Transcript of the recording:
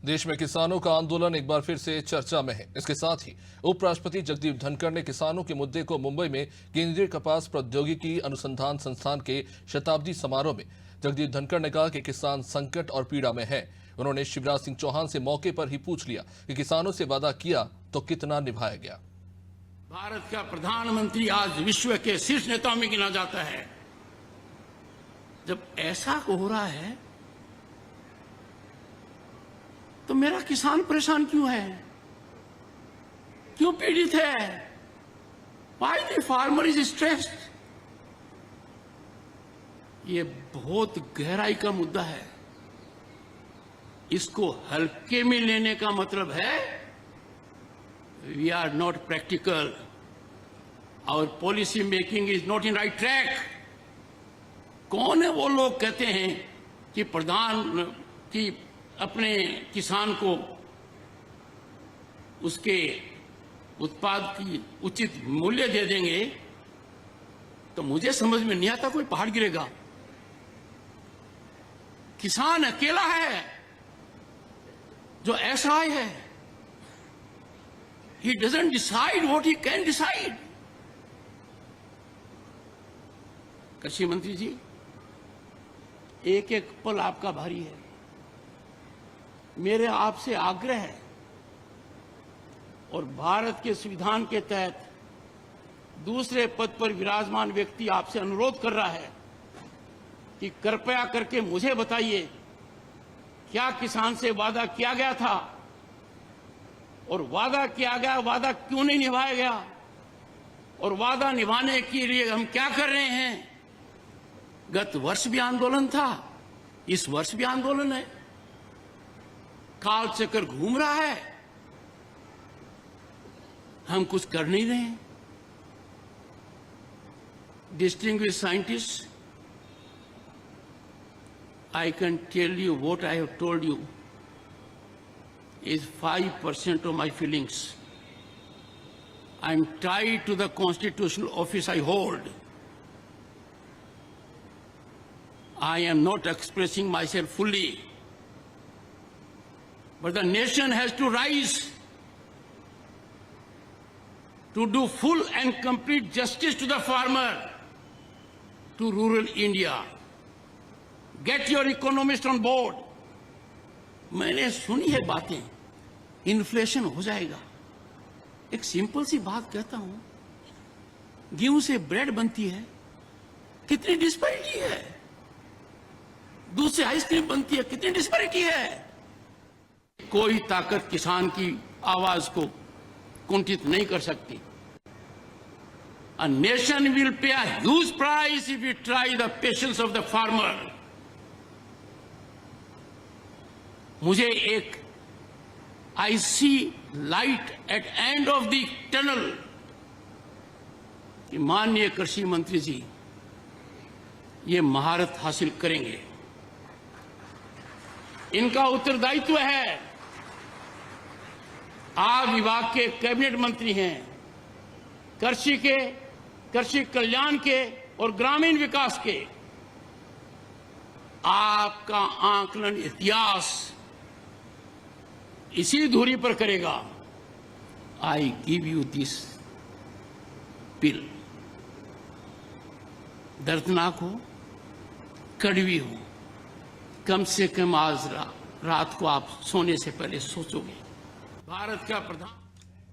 देश में किसानों का आंदोलन एक बार फिर से चर्चा में है। इसके साथ ही उपराष्ट्रपति जगदीप धनखड़ ने किसानों के मुद्दे को मुंबई में केंद्रीय कपास प्रौद्योगिकी अनुसंधान संस्थान के शताब्दी समारोह में जगदीप धनखड़ ने कहा कि किसान संकट और पीड़ा में है। उन्होंने शिवराज सिंह चौहान से मौके पर ही पूछ लिया कि किसानों से वादा किया तो कितना निभाया गया। भारत का प्रधानमंत्री आज विश्व के शीर्ष नेताओं में गिना जाता है। जब ऐसा हो रहा है तो मेरा किसान परेशान क्यों है, क्यों पीड़ित है? Why the farmer is stressed? ये बहुत गहराई का मुद्दा है। इसको हल्के में लेने का मतलब है we are not practical. Our policy making is not in right track. कौन है वो लोग कहते हैं कि प्रधान की अपने किसान को उसके उत्पाद की उचित मूल्य दे देंगे, तो मुझे समझ में नहीं आता कोई पहाड़ गिरेगा। किसान अकेला है जो ऐसा है, he doesn't decide what he can decide. कृषि मंत्री जी, एक एक पल आपका भारी है। मेरे आपसे आग्रह है और भारत के संविधान के तहत दूसरे पद पर विराजमान व्यक्ति आपसे अनुरोध कर रहा है कि कृपया करके मुझे बताइए क्या किसान से वादा किया गया था, और वादा किया गया वादा क्यों नहीं निभाया गया, और वादा निभाने के लिए हम क्या कर रहे हैं। गत वर्ष भी आंदोलन था, इस वर्ष भी आंदोलन है। काल चक्कर घूम रहा है, हम कुछ कर नहीं रहे हैं। Distinguished scientist, I can tell you what I have told you is 5% of my feelings. I am tied to the constitutional office I hold. I am not expressing myself fully. But the nation has to rise to do full and complete justice to the farmer, to rural India. Get your economists on board. मैंने सुनी है बातें, inflation हो जाएगा। एक simple सी बात कहता हूं, गेहूं से ब्रेड बनती है, कितनी डिस्पैरिटी है। दूध से आइसक्रीम बनती है, कितनी डिस्पैरिटी है। कोई ताकत किसान की आवाज को कुंठित नहीं कर सकती। A nation will pay a huge price if we try the patience of the farmer. मुझे एक I see light at end of the tunnel कि माननीय कृषि मंत्री जी ये महारत हासिल करेंगे। इनका उत्तरदायित्व है। आप विभाग के कैबिनेट मंत्री हैं, कृषि के, कृषि कल्याण के और ग्रामीण विकास के। आपका आकलन इतिहास इसी धुरी पर करेगा। आई गिव यू दिस पिल। दर्दनाक हो, कड़वी हो, कम से कम आज रात को आप सोने से पहले सोचोगे। भारत का प्रधान